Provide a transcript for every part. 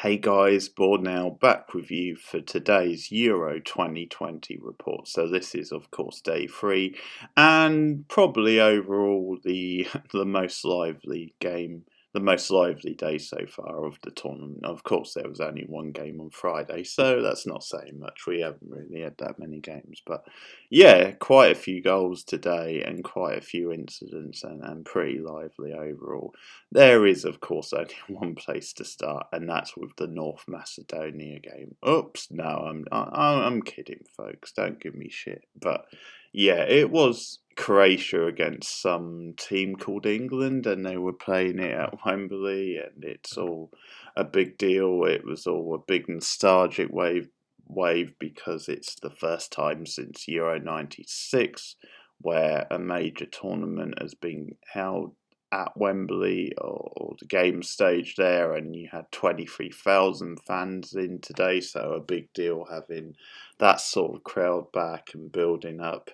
Hey guys, Board now back with you for today's Euro 2020 report. So this is of course day 3 and probably overall the the most lively game, the most lively day so far of the tournament. Of course there was only one game on Friday, so that's not saying much. We haven't really had that many games, but yeah, quite a few goals today and quite a few incidents and pretty lively overall. There is, of course, only one place to start, and that's with the North Macedonia game. Oops, no, I'm kidding, folks. Don't give me shit. But yeah, it was Croatia against some team called England, and they were playing it at Wembley, and it's all a big deal. It was all a big nostalgic wave because it's the first time since Euro '96 where a major tournament has been held at Wembley or the game stage there, and you had 23,000 fans in today, so a big deal having that sort of crowd back and building up.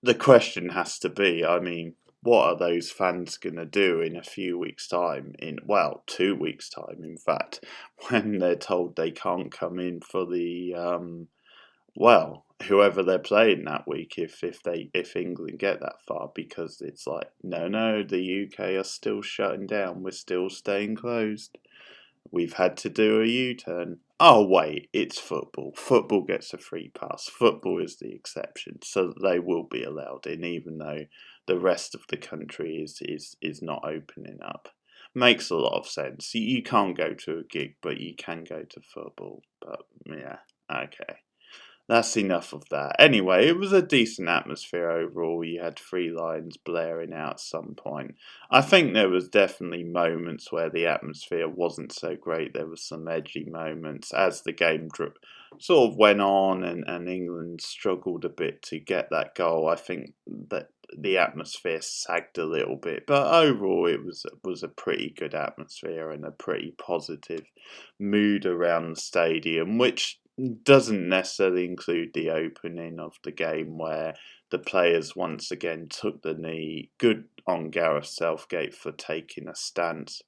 The question has to be, I mean, what are those fans going to do in a few weeks' time, 2 weeks' time, in fact, when they're told they can't come in for the whoever they're playing that week, if England get that far, because it's like no, the UK are still shutting down, we're still staying closed, we've had to do a U-turn. Oh wait, it's football. Football gets a free pass. Football is the exception, so they will be allowed in, even though the rest of the country is not opening up. Makes a lot of sense. You can't go to a gig, but you can go to football. But yeah, okay. That's enough of that. Anyway, it was a decent atmosphere overall. You had three lions blaring out at some point. I think there was definitely moments where the atmosphere wasn't so great. There was some edgy moments as the game sort of went on, and England struggled a bit to get that goal. I think that the atmosphere sagged a little bit, but overall it was a pretty good atmosphere and a pretty positive mood around the stadium, which doesn't necessarily include the opening of the game where the players once again took the knee. Good on Gareth Southgate for taking a stance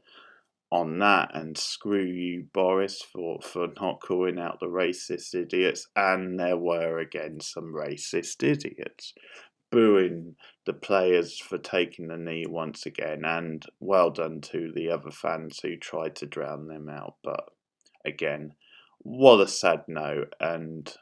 on that, and screw you, Boris, for not calling out the racist idiots. And there were again some racist idiots booing the players for taking the knee once again, and well done to the other fans who tried to drown them out. But again, what a sad note, and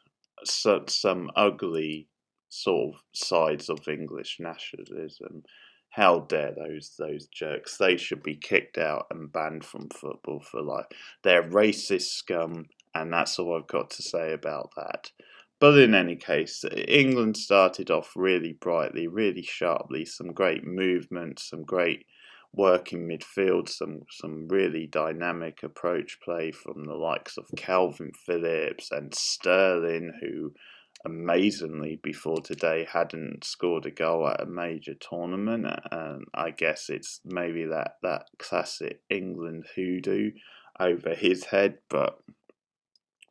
some ugly sort of sides of English nationalism. How dare those jerks? They should be kicked out and banned from football for life. They're racist scum, and that's all I've got to say about that. But in any case, England started off really brightly, really sharply. Some great movement, some great work in midfield, some really dynamic approach play from the likes of Calvin Phillips and Sterling, who amazingly before today hadn't scored a goal at a major tournament. And I guess it's maybe that classic England hoodoo over his head, but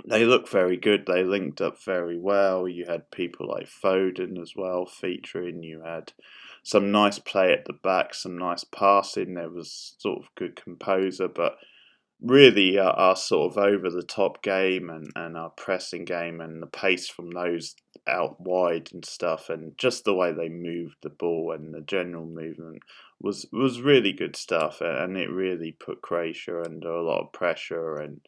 they look very good. They linked up very well. You had people like Foden as well featuring. You had some nice play at the back, some nice passing. There was sort of good composure, but really our sort of over the top game and our pressing game and the pace from those out wide and stuff, and just the way they moved the ball and the general movement was really good stuff, and it really put Croatia under a lot of pressure and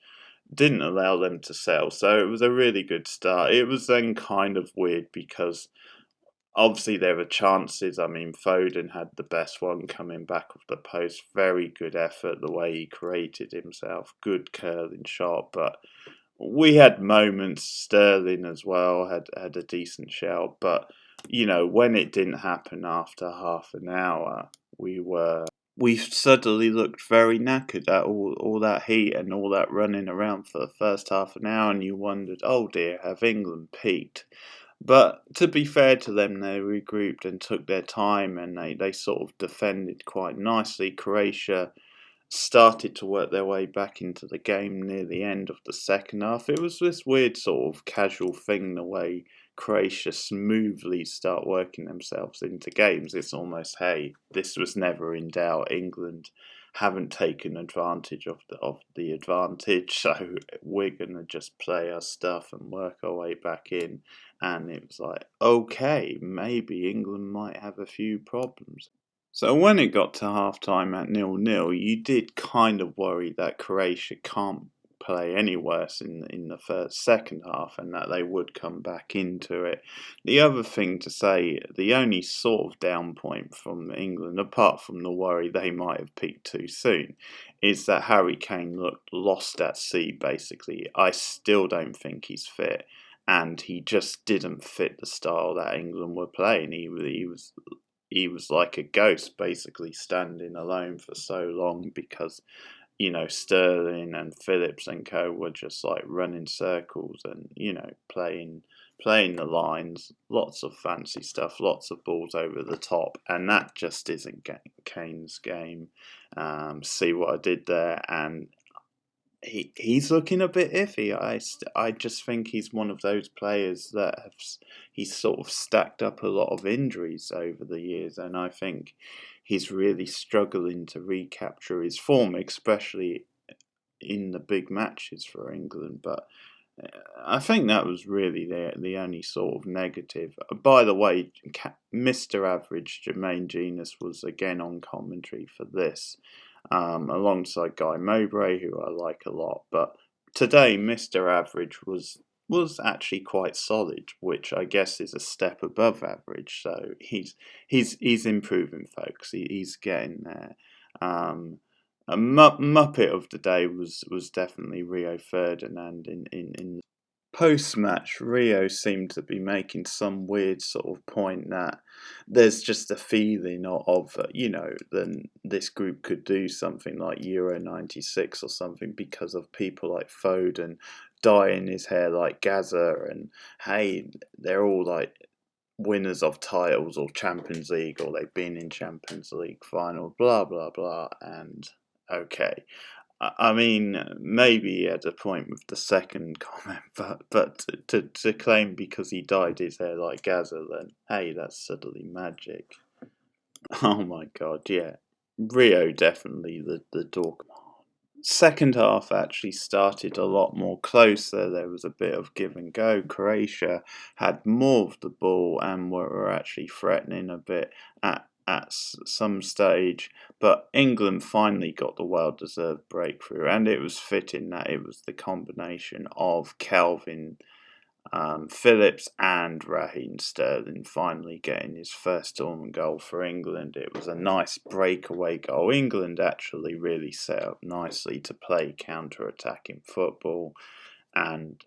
didn't allow them to sell. So it was a really good start. It was then kind of weird because obviously there were chances. I mean, Foden had the best one coming back off the post. Very good effort, the way he created himself. Good curling shot. But we had moments. Sterling as well had a decent shout. But, you know, when it didn't happen after half an hour, we suddenly looked very knackered at all that heat and all that running around for the first half an hour, and you wondered, oh dear, have England peaked? But to be fair to them, they regrouped and took their time, and they sort of defended quite nicely. Croatia started to work their way back into the game near the end of the second half. It was this weird sort of casual thing, the way Croatia smoothly start working themselves into games. It's almost, hey, this was never in doubt. England haven't taken advantage of the advantage, so we're gonna just play our stuff and work our way back in. And it was like, okay, maybe England might have a few problems. So when it got to half time at 0-0, you did kind of worry that Croatia can't play any worse in the second half, and that they would come back into it. The other thing to say, the only sort of down point from England, apart from the worry they might have peaked too soon, is that Harry Kane looked lost at sea, basically. I still don't think he's fit, and he just didn't fit the style that England were playing. He was like a ghost, basically standing alone for so long, because Sterling and Phillips and co were just like running circles and playing the lines, lots of fancy stuff, lots of balls over the top, and that just isn't Kane's game. See what I did there? And he's looking a bit iffy. I just think he's one of those players that he's sort of stacked up a lot of injuries over the years, and I think he's really struggling to recapture his form, especially in the big matches for England. But I think that was really the only sort of negative. By the way, Mr. Average Jermaine Genius was again on commentary for this, alongside Guy Mowbray, who I like a lot. But today, Mr. Average was actually quite solid, which I guess is a step above average. So he's improving, folks. He's getting there. A Muppet of the day was definitely Rio Ferdinand in post-match. Rio seemed to be making some weird sort of point that there's just a feeling of then this group could do something like Euro 96 or something because of people like Foden dyeing his hair like Gaza, and hey, they're all like winners of titles or Champions League, or they've been in Champions League final, blah blah blah. And okay, I mean, maybe he had a point with the second comment, but to claim because he dyed his hair like Gaza, then hey, that's suddenly magic. Oh my god, yeah. Rio definitely the dork. Second half actually started a lot more closer. There was a bit of give and go. Croatia had more of the ball and were actually threatening a bit at some stage, but England finally got the well-deserved breakthrough, and it was fitting that it was the combination of Calvin Phillips and Raheem Sterling finally getting his first tournament goal for England. It was a nice breakaway goal. England actually really set up nicely to play counter-attacking football, and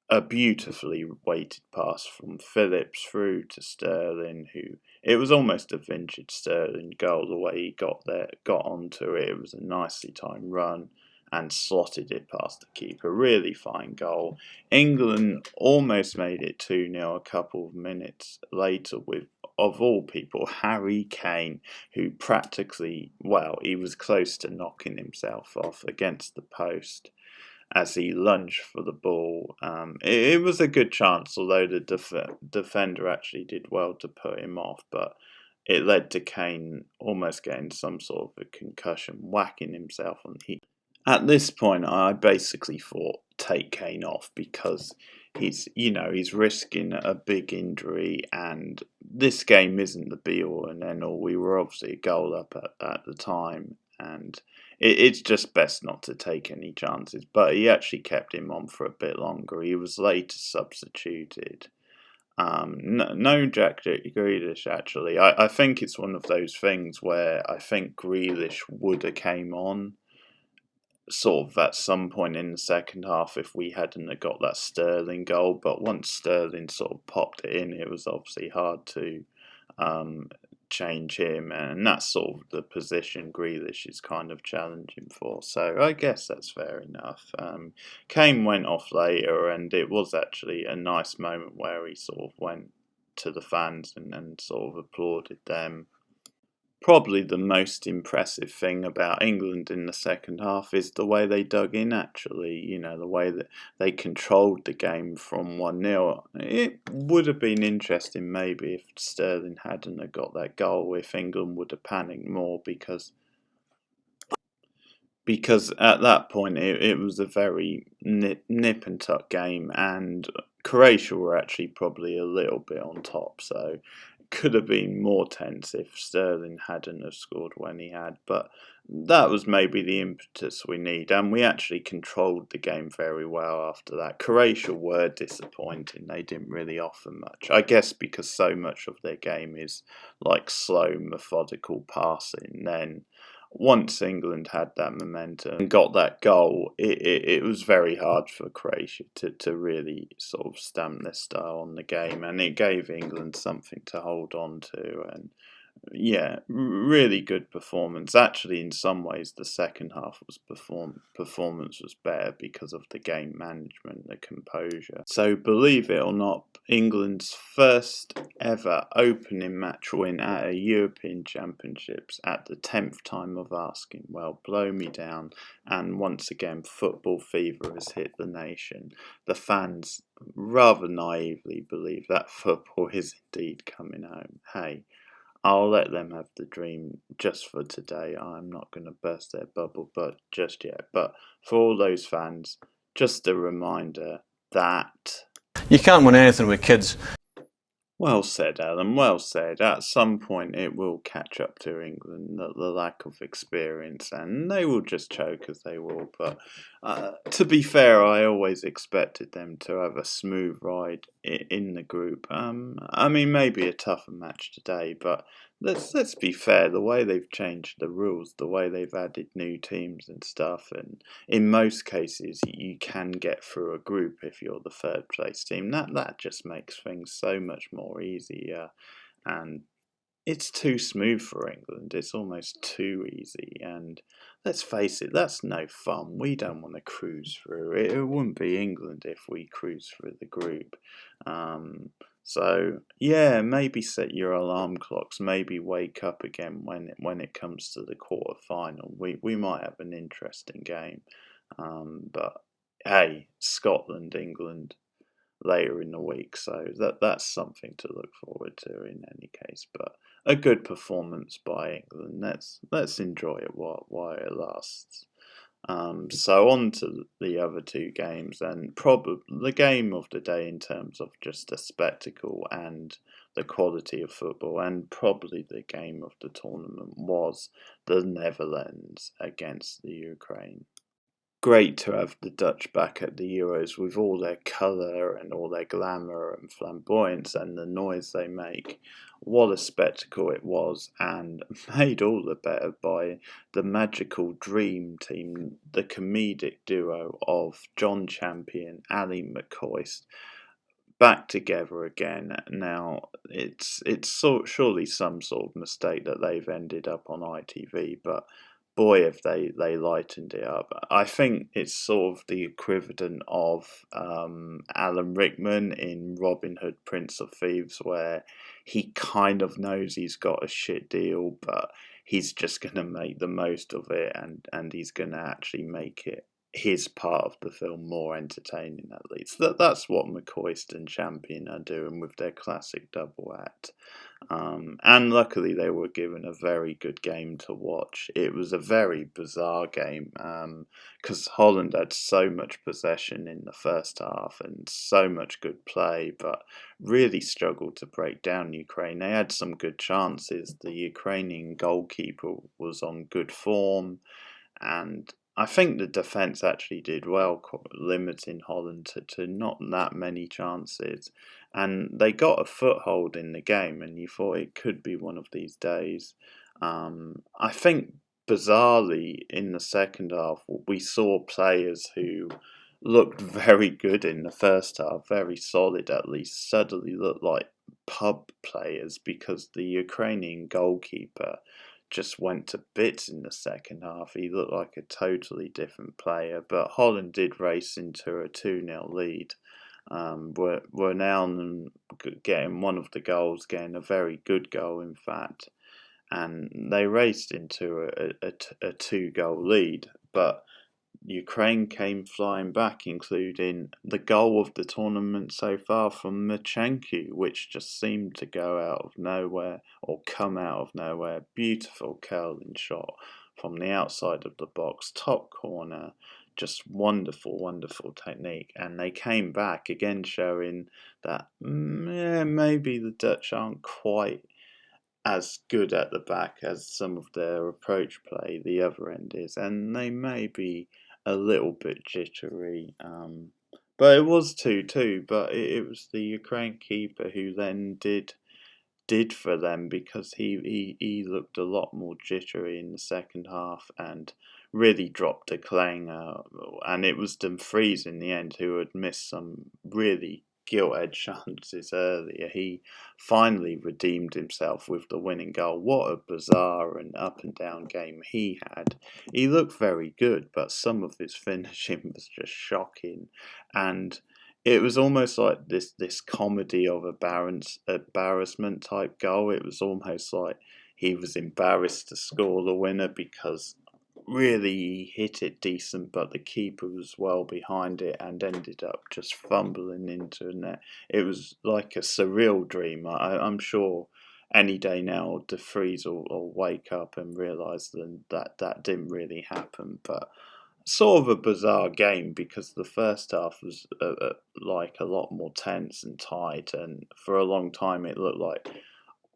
a beautifully weighted pass from Phillips through to Sterling, who it was almost a vintage Sterling goal the way he got onto it. It was a nicely timed run and slotted it past the keeper. Really fine goal. England almost made it 2-0 a couple of minutes later with, of all people, Harry Kane, who practically, well, he was close to knocking himself off against the post as he lunged for the ball. It was a good chance, although the defender actually did well to put him off, but it led to Kane almost getting some sort of a concussion, whacking himself on the. At this point, I basically thought, take Kane off, because he's risking a big injury, and this game isn't the be-all and end-all. We were obviously a goal up at the time, and it's just best not to take any chances. But he actually kept him on for a bit longer. He was later substituted. No Jack Grealish, actually. I think it's one of those things where I think Grealish would have came on sort of at some point in the second half if we hadn't have got that Sterling goal. But once Sterling sort of popped it in, it was obviously hard to change him, and that's sort of the position Grealish is kind of challenging for. So I guess that's fair enough. Kane went off later, and it was actually a nice moment where he sort of went to the fans and sort of applauded them. Probably the most impressive thing about England in the second half is the way they dug in, actually. The way that they controlled the game from 1-0. It would have been interesting maybe if Sterling hadn't have got that goal, if England would have panicked more, because because at that point it was a very nip and tuck game, and Croatia were actually probably a little bit on top, so it could have been more tense if Sterling hadn't have scored when he had, but that was maybe the impetus we need, and we actually controlled the game very well after that. Croatia were disappointing, they didn't really offer much, I guess because so much of their game is like slow, methodical passing. Then once England had that momentum and got that goal, it was very hard for Croatia to really sort of stamp their style on the game, and it gave England something to hold on to. And yeah, really good performance. Actually, in some ways, the second half was performance was better because of the game management, the composure. So, believe it or not, England's first ever opening match win at a European Championships at the 10th time of asking. Well, blow me down. And once again, football fever has hit the nation. The fans rather naively believe that football is indeed coming home. Hey, I'll let them have the dream just for today. I'm not going to burst their bubble, but just yet. But for all those fans, just a reminder that you can't win anything with kids. Well said, Alan, well said. At some point it will catch up to England, the lack of experience, and they will just choke as they will. But to be fair, I always expected them to have a smooth ride in the group. I mean, maybe a tougher match today, but let's be fair, the way they've changed the rules, the way they've added new teams and stuff, and in most cases you can get through a group if you're the third place team. That just makes things so much more easier, and it's too smooth for England. It's almost too easy, and let's face it, that's no fun. We don't want to cruise through. It wouldn't be England if we cruise through the group. So yeah, maybe set your alarm clocks. Maybe wake up again when it comes to the quarter final. We might have an interesting game. But hey, Scotland, England later in the week, so that's something to look forward to in any case. But a good performance by England. Let's enjoy it while it lasts. So on to the other two games, and probably the game of the day in terms of just a spectacle and the quality of football, and probably the game of the tournament was the Netherlands against the Ukraine. Great to have the Dutch back at the Euros with all their colour and all their glamour and flamboyance and the noise they make. What a spectacle it was, and made all the better by the magical dream team, the comedic duo of John Champion, Ali McCoist, back together again. Now, it's surely some sort of mistake that they've ended up on ITV, but boy, have they lightened it up. I think it's sort of the equivalent of Alan Rickman in Robin Hood, Prince of Thieves, where he kind of knows he's got a shit deal, but he's just going to make the most of it, and he's going to actually make it his part of the film more entertaining, at least. That's what McCoist and Champion are doing with their classic double act. And luckily they were given a very good game to watch. It was a very bizarre game because Holland had so much possession in the first half and so much good play, but really struggled to break down Ukraine. They had some good chances. The Ukrainian goalkeeper was on good form, and I think the defence actually did well, limiting Holland to not that many chances. And they got a foothold in the game, and you thought it could be one of these days. I think, bizarrely, in the second half, we saw players who looked very good in the first half, very solid at least, suddenly looked like pub players because the Ukrainian goalkeeper just went to bits in the second half. He looked like a totally different player, but Holland did race into a 2-0 lead. We're now getting one of the goals, getting a very good goal, in fact, and they raced into a 2-goal lead, but Ukraine came flying back, including the goal of the tournament so far from Machenko, which just seemed to go out of nowhere or come out of nowhere. Beautiful curling shot from the outside of the box, top corner. Just wonderful, wonderful technique. And they came back again, showing that maybe the Dutch aren't quite as good at the back as some of their approach play the other end is, and they may be a little bit jittery. But it was 2-2, but it was the Ukraine keeper who then did for them, because he looked a lot more jittery in the second half and really dropped a clanger. And it was Dumfries in the end who had missed some really gilt-edged chances earlier. He finally redeemed himself with the winning goal. What a bizarre and up and down game he had. He looked very good, but some of his finishing was just shocking. And it was almost like this comedy of embarrassment type goal. It was almost like he was embarrassed to score the winner, because really he hit it decent, but the keeper was well behind it and ended up just fumbling into a net. It was like a surreal dream. I'm sure any day now De Vries will wake up and realise that didn't really happen. But sort of a bizarre game, because the first half was like a lot more tense and tight, and for a long time it looked like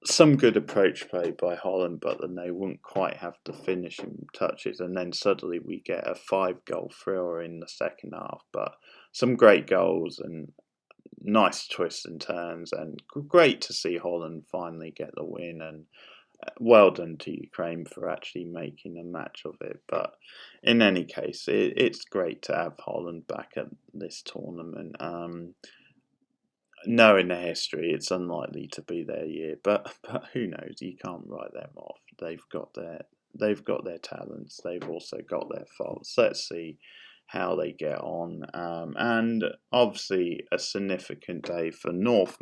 some good approach play by Holland, but then they wouldn't quite have the finishing touches, and then suddenly we get a 5-goal thriller in the second half. But some great goals and nice twists and turns, and great to see Holland finally get the win, and well done to Ukraine for actually making a match of it. But in any case, it's great to have Holland back at this tournament. Knowing the history, it's unlikely to be their year, but who knows? You can't write them off. They've got their talents. They've also got their faults. Let's see how they get on. And obviously a significant day for North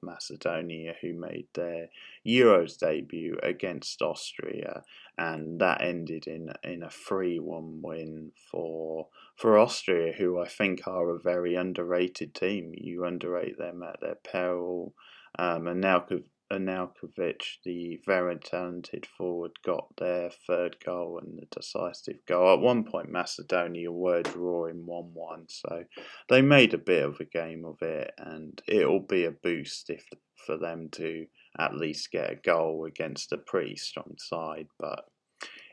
Macedonia, who made their Euros debut against Austria, and that ended in a 3-1 win for Austria, who I think are a very underrated team. You underrate them at their peril. And Anelkovic, the very talented forward, got their third goal and the decisive goal. At one point, Macedonia were drawing 1-1, so they made a bit of a game of it, and it'll be a boost for them to at least get a goal against a pretty strong side. But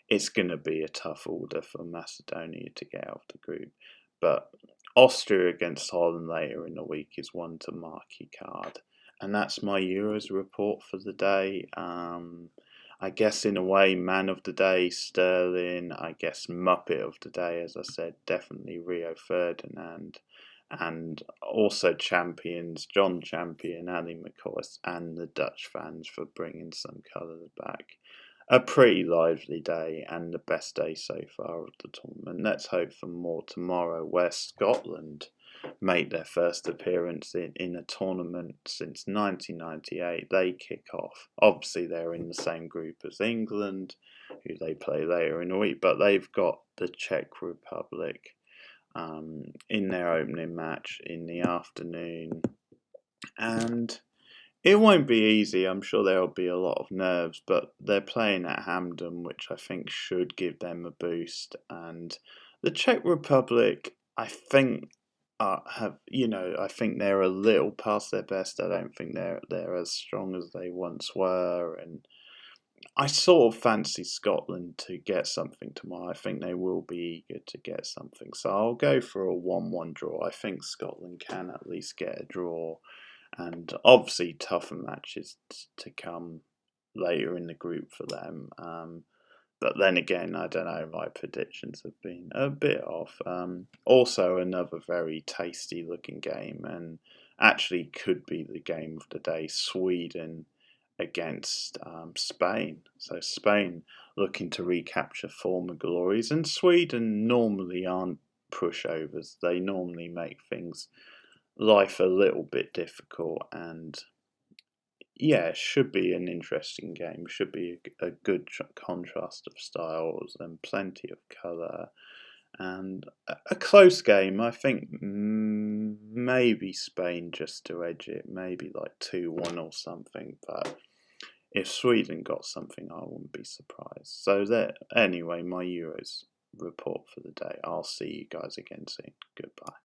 it's going to be a tough order for Macedonia to get out of the group. But Austria against Holland later in the week is one to mark your card. And that's my Euros report for the day. I guess in a way, man of the day, Sterling. I guess Muppet of the day, as I said, definitely Rio Ferdinand. And also champions, John Champion, Ali McCoist, and the Dutch fans for bringing some colour back. A pretty lively day, and the best day so far of the tournament. Let's hope for more tomorrow, where Scotland make their first appearance in a tournament since 1998. They kick off. Obviously, they're in the same group as England, who they play later in the week, but they've got the Czech Republic in their opening match in the afternoon. And it won't be easy. I'm sure there'll be a lot of nerves, but they're playing at Hampden, which I think should give them a boost. And the Czech Republic, I think, I think they're a little past their best. I don't think they're as strong as they once were, and I sort of fancy Scotland to get something tomorrow. I think they will be eager to get something, so I'll go for a 1-1 draw. I think Scotland can at least get a draw, and obviously tougher matches to come later in the group for them. But then again, I don't know, my predictions have been a bit off. Also, another very tasty looking game, and actually could be the game of the day, Sweden against Spain. So Spain looking to recapture former glories, and Sweden normally aren't pushovers. They normally make life a little bit difficult, and yeah, it should be an interesting game. Should be a good contrast of styles and plenty of colour, and a close game. I think maybe Spain just to edge it, maybe like 2-1 or something. But If Sweden got something, I wouldn't be surprised. So there. Anyway, my Euros report for the day. I'll see you guys again soon. Goodbye.